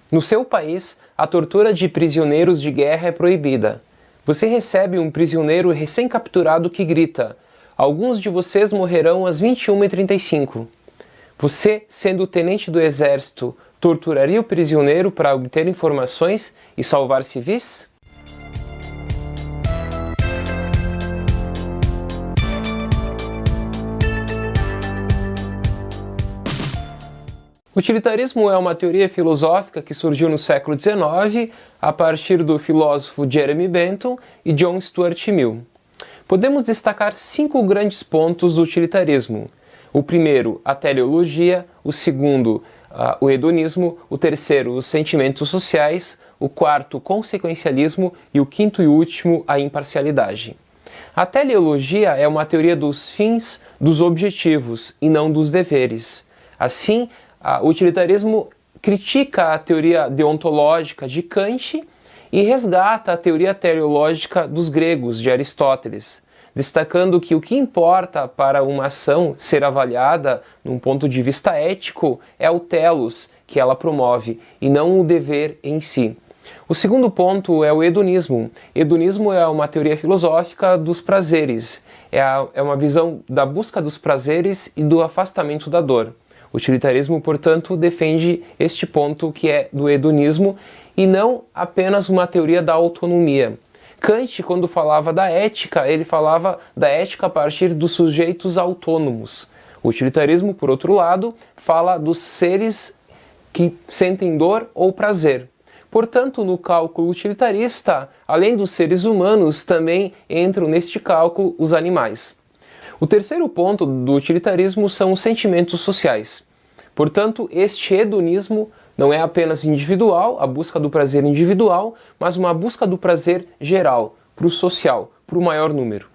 No seu país, a tortura de prisioneiros de guerra é proibida. Você recebe um prisioneiro recém-capturado que grita: "Alguns de vocês morrerão às 21h35. Você, sendo tenente do exército, torturaria o prisioneiro para obter informações e salvar civis? O utilitarismo é uma teoria filosófica que surgiu no século XIX a partir do filósofo Jeremy Bentham e John Stuart Mill. Podemos destacar 5 grandes pontos do utilitarismo. O primeiro, a teleologia; o segundo, o hedonismo; o terceiro, os sentimentos sociais; o quarto, o consequencialismo; e o quinto e último, a imparcialidade. A teleologia é uma teoria dos fins, dos objetivos e não dos deveres. Assim, o utilitarismo critica a teoria deontológica de Kant e resgata a teoria teleológica dos gregos, de Aristóteles, destacando que o que importa para uma ação ser avaliada num ponto de vista ético é o telos que ela promove e não o dever em si. O segundo ponto é o hedonismo. Hedonismo é uma teoria filosófica dos prazeres, é uma visão da busca dos prazeres e do afastamento da dor. O utilitarismo, portanto, defende este ponto que é do hedonismo e não apenas uma teoria da autonomia. Kant, quando falava da ética, ele falava da ética a partir dos sujeitos autônomos. O utilitarismo, por outro lado, fala dos seres que sentem dor ou prazer. Portanto, no cálculo utilitarista, além dos seres humanos, também entram neste cálculo os animais. O terceiro ponto do utilitarismo são os sentimentos sociais. Portanto, este hedonismo não é apenas individual, a busca do prazer individual, mas uma busca do prazer geral, para o social, para o maior número.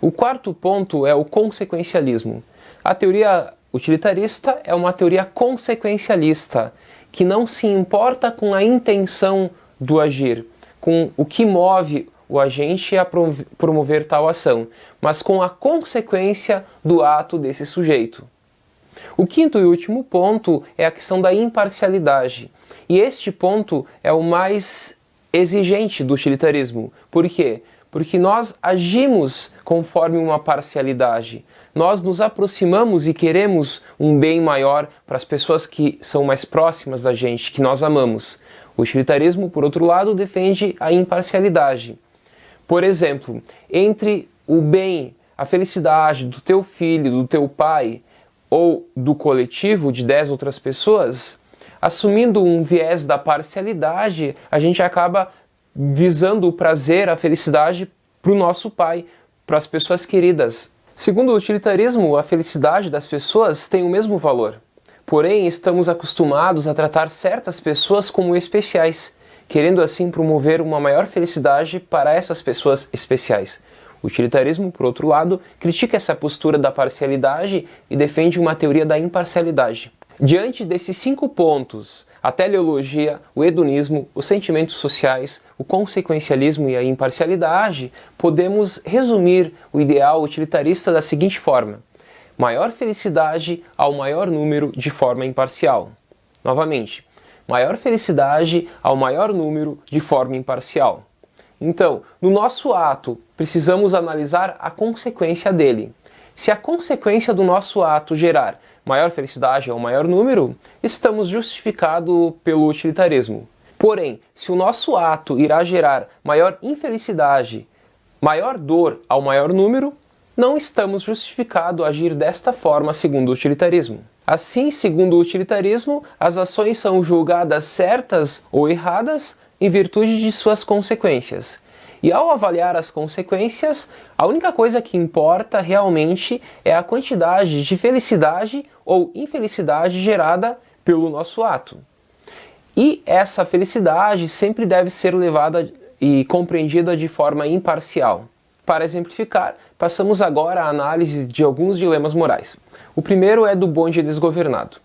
O quarto ponto é o consequencialismo. A teoria utilitarista é uma teoria consequencialista, que não se importa com a intenção do agir, com o que move o agente a promover tal ação, mas com a consequência do ato desse sujeito. O quinto e último ponto é a questão da imparcialidade. E este ponto é o mais exigente do utilitarismo. Por quê? Porque nós agimos conforme uma parcialidade. Nós nos aproximamos e queremos um bem maior para as pessoas que são mais próximas da gente, que nós amamos. O utilitarismo, por outro lado, defende a imparcialidade. Por exemplo, entre o bem, a felicidade do teu filho, do teu pai ou do coletivo de 10 outras pessoas, assumindo um viés da parcialidade, a gente acaba visando o prazer, a felicidade para o nosso pai, para as pessoas queridas. Segundo o utilitarismo, a felicidade das pessoas tem o mesmo valor. Porém, estamos acostumados a tratar certas pessoas como especiais, querendo assim promover uma maior felicidade para essas pessoas especiais. O utilitarismo, por outro lado, critica essa postura da parcialidade e defende uma teoria da imparcialidade. Diante desses 5 pontos, a teleologia, o hedonismo, os sentimentos sociais, o consequencialismo e a imparcialidade, podemos resumir o ideal utilitarista da seguinte forma: maior felicidade ao maior número de forma imparcial. Novamente, maior felicidade ao maior número de forma imparcial. Então, no nosso ato, precisamos analisar a consequência dele. Se a consequência do nosso ato gerar maior felicidade ao maior número, estamos justificados pelo utilitarismo. Porém, se o nosso ato irá gerar maior infelicidade, maior dor ao maior número, não estamos justificados a agir desta forma segundo o utilitarismo. Assim, segundo o utilitarismo, as ações são julgadas certas ou erradas em virtude de suas consequências. E ao avaliar as consequências, a única coisa que importa realmente é a quantidade de felicidade ou infelicidade gerada pelo nosso ato. E essa felicidade sempre deve ser levada e compreendida de forma imparcial. Para exemplificar, passamos agora à análise de alguns dilemas morais. O primeiro é do bonde desgovernado.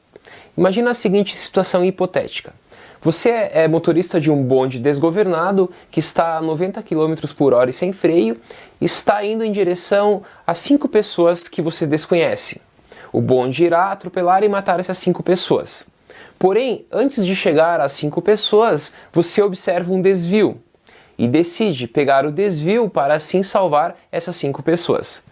Imagina a seguinte situação hipotética. Você é motorista de um bonde desgovernado que está a 90 km por hora e sem freio e está indo em direção a 5 pessoas que você desconhece. O bonde irá atropelar e matar essas 5 pessoas. Porém, antes de chegar a 5 pessoas, você observa um desvio e decide pegar o desvio para assim salvar essas 5 pessoas.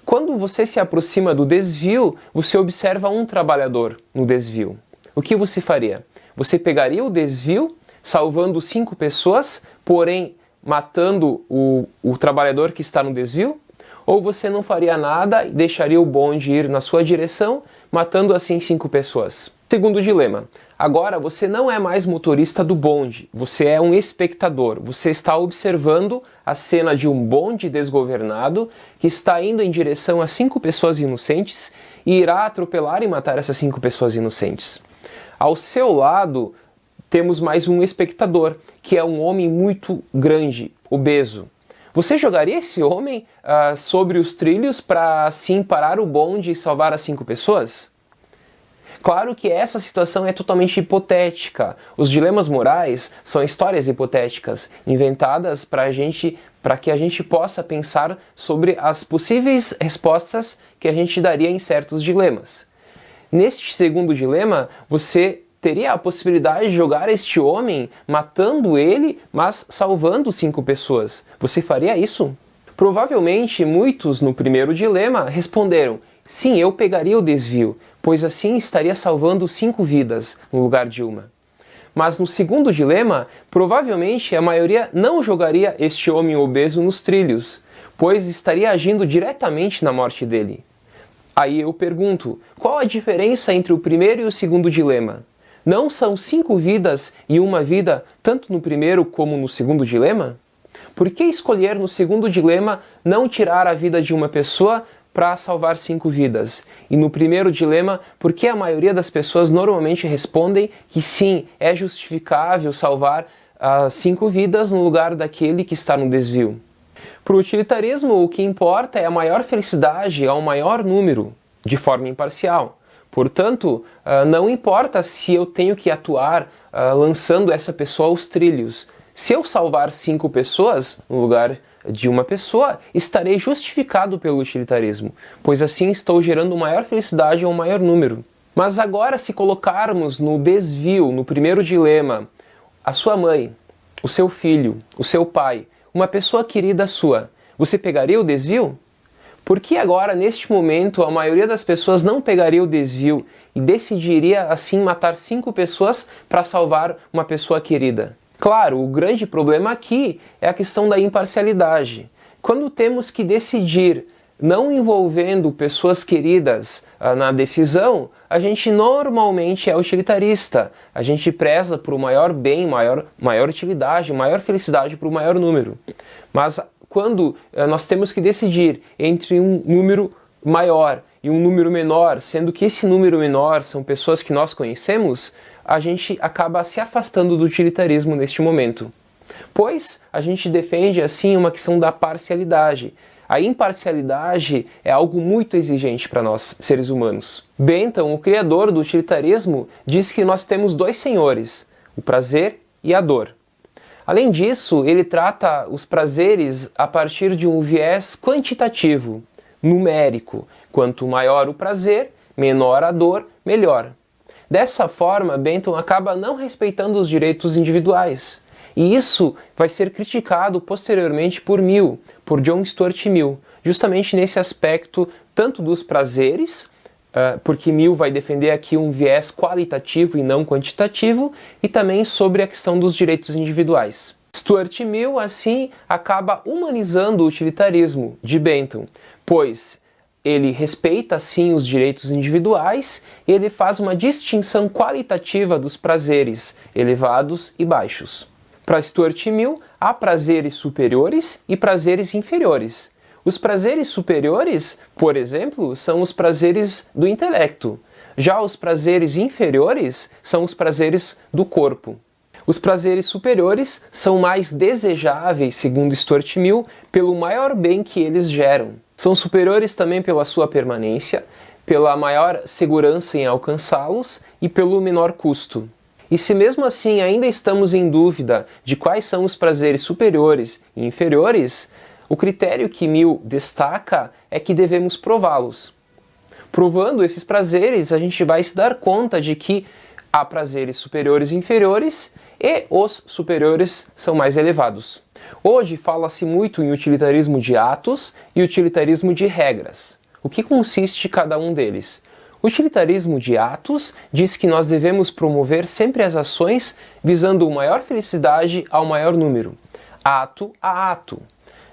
Quando você se aproxima do desvio, você observa um trabalhador no desvio. O que você faria? Você pegaria o desvio, salvando 5 pessoas, porém matando o trabalhador que está no desvio? Ou você não faria nada e deixaria o bonde ir na sua direção, matando assim 5 pessoas? Segundo dilema. Agora você não é mais motorista do bonde, você é um espectador. Você está observando a cena de um bonde desgovernado que está indo em direção a 5 pessoas inocentes e irá atropelar e matar essas 5 pessoas inocentes. Ao seu lado temos mais um espectador, que é um homem muito grande, obeso. Você jogaria esse homem sobre os trilhos para assim parar o bonde e salvar as 5 pessoas? Claro que essa situação é totalmente hipotética. Os dilemas morais são histórias hipotéticas, inventadas para que a gente possa pensar sobre as possíveis respostas que a gente daria em certos dilemas. Neste segundo dilema, você teria a possibilidade de jogar este homem, matando ele, mas salvando 5 pessoas. Você faria isso? Provavelmente muitos no primeiro dilema responderam: sim, eu pegaria o desvio, pois assim estaria salvando 5 vidas no lugar de uma. Mas no segundo dilema, provavelmente a maioria não jogaria este homem obeso nos trilhos, pois estaria agindo diretamente na morte dele. Aí eu pergunto, qual a diferença entre o primeiro e o segundo dilema? Não são 5 vidas e uma vida, tanto no primeiro como no segundo dilema? Por que escolher no segundo dilema não tirar a vida de uma pessoa para salvar 5 vidas? E no primeiro dilema, por que a maioria das pessoas normalmente respondem que sim, é justificável salvar 5 vidas no lugar daquele que está no desvio? Para o utilitarismo, o que importa é a maior felicidade ao maior número, de forma imparcial. Portanto, não importa se eu tenho que atuar lançando essa pessoa aos trilhos. Se eu salvar 5 pessoas no lugar de uma pessoa, estarei justificado pelo utilitarismo, pois assim estou gerando maior felicidade ao maior número. Mas agora, se colocarmos no desvio, no primeiro dilema, a sua mãe, o seu filho, o seu pai, uma pessoa querida sua, você pegaria o desvio? Por que agora, neste momento, a maioria das pessoas não pegaria o desvio e decidiria assim matar 5 pessoas para salvar uma pessoa querida? Claro, o grande problema aqui é a questão da imparcialidade. Quando temos que decidir não envolvendo pessoas queridas na decisão, a gente normalmente é utilitarista. A gente preza por um maior bem, maior utilidade, maior felicidade para o maior número. Mas quando nós temos que decidir entre um número maior e um número menor, sendo que esse número menor são pessoas que nós conhecemos, a gente acaba se afastando do utilitarismo neste momento. Pois a gente defende assim uma questão da parcialidade. A imparcialidade é algo muito exigente para nós, seres humanos. Bentham, o criador do utilitarismo, diz que nós temos 2 senhores, o prazer e a dor. Além disso, ele trata os prazeres a partir de um viés quantitativo, numérico. Quanto maior o prazer, menor a dor, melhor. Dessa forma, Bentham acaba não respeitando os direitos individuais. E isso vai ser criticado posteriormente por Mill, por John Stuart Mill, justamente nesse aspecto tanto dos prazeres, porque Mill vai defender aqui um viés qualitativo e não quantitativo, e também sobre a questão dos direitos individuais. Stuart Mill, assim, acaba humanizando o utilitarismo de Bentham, pois ele respeita, sim, os direitos individuais e ele faz uma distinção qualitativa dos prazeres elevados e baixos. Para Stuart Mill, há prazeres superiores e prazeres inferiores. Os prazeres superiores, por exemplo, são os prazeres do intelecto. Já os prazeres inferiores são os prazeres do corpo. Os prazeres superiores são mais desejáveis, segundo Stuart Mill, pelo maior bem que eles geram. São superiores também pela sua permanência, pela maior segurança em alcançá-los e pelo menor custo. E se mesmo assim ainda estamos em dúvida de quais são os prazeres superiores e inferiores, o critério que Mill destaca é que devemos prová-los. Provando esses prazeres, a gente vai se dar conta de que Há prazeres superiores e inferiores, e os superiores são mais elevados. Hoje fala-se muito em utilitarismo de atos e utilitarismo de regras. O que consiste cada um deles? O utilitarismo de atos diz que nós devemos promover sempre as ações visando maior felicidade ao maior número, ato a ato.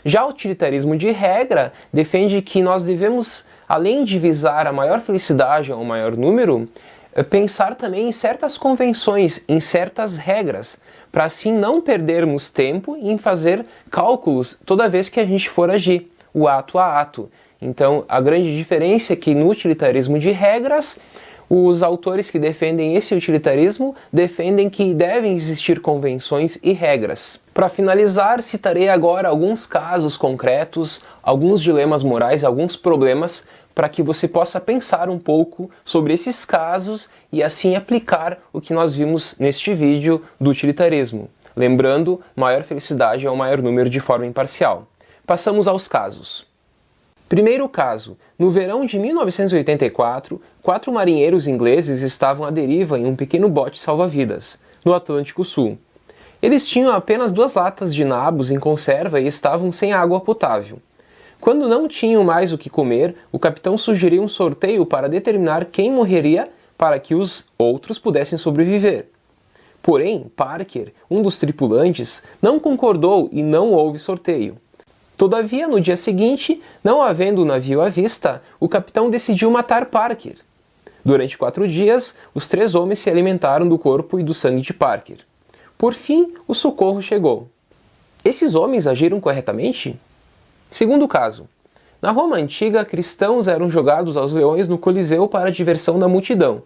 Já o utilitarismo de regra defende que nós devemos, além de visar a maior felicidade ao maior número, pensar também em certas convenções, em certas regras, para assim não perdermos tempo em fazer cálculos toda vez que a gente for agir, o ato a ato. Então, a grande diferença é que no utilitarismo de regras, os autores que defendem esse utilitarismo defendem que devem existir convenções e regras. Para finalizar, citarei agora alguns casos concretos, alguns dilemas morais, alguns problemas, para que você possa pensar um pouco sobre esses casos e assim aplicar o que nós vimos neste vídeo do utilitarismo. Lembrando, maior felicidade é o maior número de forma imparcial. Passamos aos casos. Primeiro caso. No verão de 1984, 4 marinheiros ingleses estavam à deriva em um pequeno bote salva-vidas, no Atlântico Sul. Eles tinham apenas 2 latas de nabos em conserva e estavam sem água potável. Quando não tinham mais o que comer, o capitão sugeriu um sorteio para determinar quem morreria para que os outros pudessem sobreviver. Porém, Parker, um dos tripulantes, não concordou e não houve sorteio. Todavia, no dia seguinte, não havendo o navio à vista, o capitão decidiu matar Parker. Durante 4 dias, os 3 homens se alimentaram do corpo e do sangue de Parker. Por fim, o socorro chegou. Esses homens agiram corretamente? Segundo caso. Na Roma antiga, cristãos eram jogados aos leões no Coliseu para a diversão da multidão.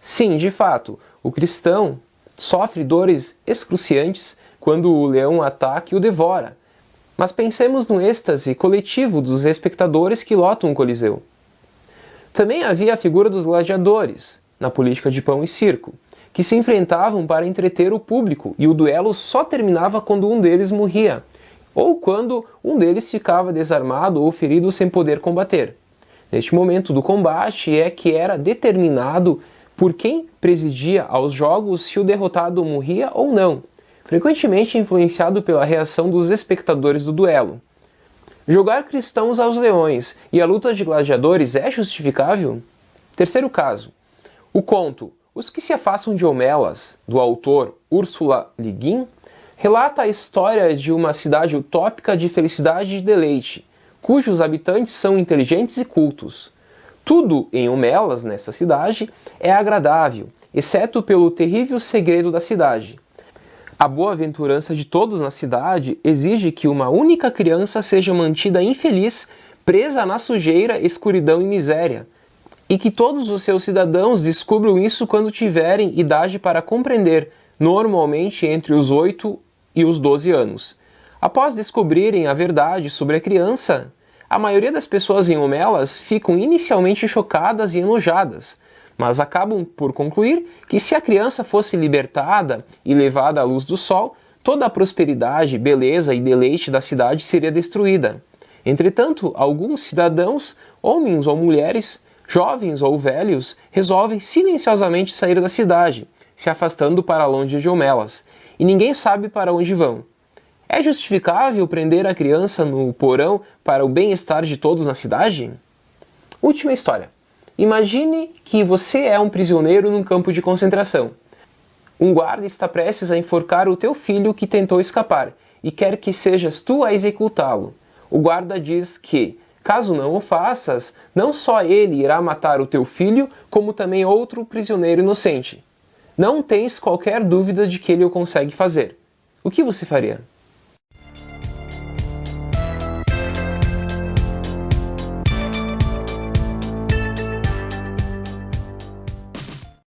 Sim, de fato, o cristão sofre dores excruciantes quando o leão ataca e o devora. Mas pensemos no êxtase coletivo dos espectadores que lotam o Coliseu. Também havia a figura dos gladiadores, na política de pão e circo, que se enfrentavam para entreter o público e o duelo só terminava quando um deles morria, ou quando um deles ficava desarmado ou ferido sem poder combater. Neste momento do combate é que era determinado por quem presidia aos jogos se o derrotado morria ou não, frequentemente influenciado pela reação dos espectadores do duelo. Jogar cristãos aos leões e a luta de gladiadores é justificável? Terceiro caso. O conto Os que se afastam de Homelas, do autor Ursula Le Guin, relata a história de uma cidade utópica de felicidade e deleite, cujos habitantes são inteligentes e cultos. Tudo em Homelas, nessa cidade, é agradável, exceto pelo terrível segredo da cidade. A boa-aventurança de todos na cidade exige que uma única criança seja mantida infeliz, presa na sujeira, escuridão e miséria, e que todos os seus cidadãos descubram isso quando tiverem idade para compreender, normalmente entre os 8 e os 12 anos. Após descobrirem a verdade sobre a criança, a maioria das pessoas em Homelas ficam inicialmente chocadas e enojadas, mas acabam por concluir que se a criança fosse libertada e levada à luz do sol, toda a prosperidade, beleza e deleite da cidade seria destruída. Entretanto, alguns cidadãos, homens ou mulheres, jovens ou velhos, resolvem silenciosamente sair da cidade, se afastando para longe de Homelas, e ninguém sabe para onde vão. É justificável prender a criança no porão para o bem-estar de todos na cidade? Última história. Imagine que você é um prisioneiro num campo de concentração. Um guarda está prestes a enforcar o teu filho que tentou escapar e quer que sejas tu a executá-lo. O guarda diz que, caso não o faças, não só ele irá matar o teu filho, como também outro prisioneiro inocente. Não tens qualquer dúvida de que ele o consegue fazer. O que você faria?